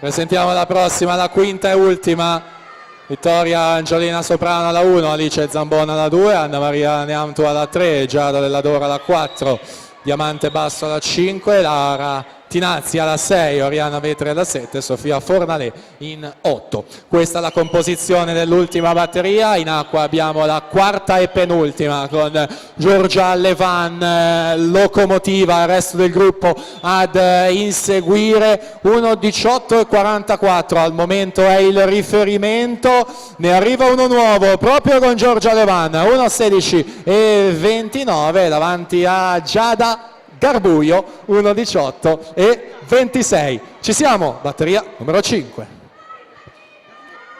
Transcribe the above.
Presentiamo la prossima, la quinta e ultima. Vittoria Angiolina Soprano alla 1, Alice Zambona alla 2, Anna Maria Neamtu alla 3, Giada Delladoro alla 4, Diamante Basso alla 5, Lara Tinazzi alla 6, Oriana Vetri alla 7, Sofia Fornalè in 8. Questa è la composizione dell'ultima batteria. In acqua abbiamo la quarta e penultima con Giorgia Levan, locomotiva, il resto del gruppo ad inseguire. 1:18:44 al momento è il riferimento, ne arriva uno nuovo proprio con Giorgia Levan, 1:16:29 davanti a Giada Garbuio, 1:18:26. Ci siamo, batteria numero 5.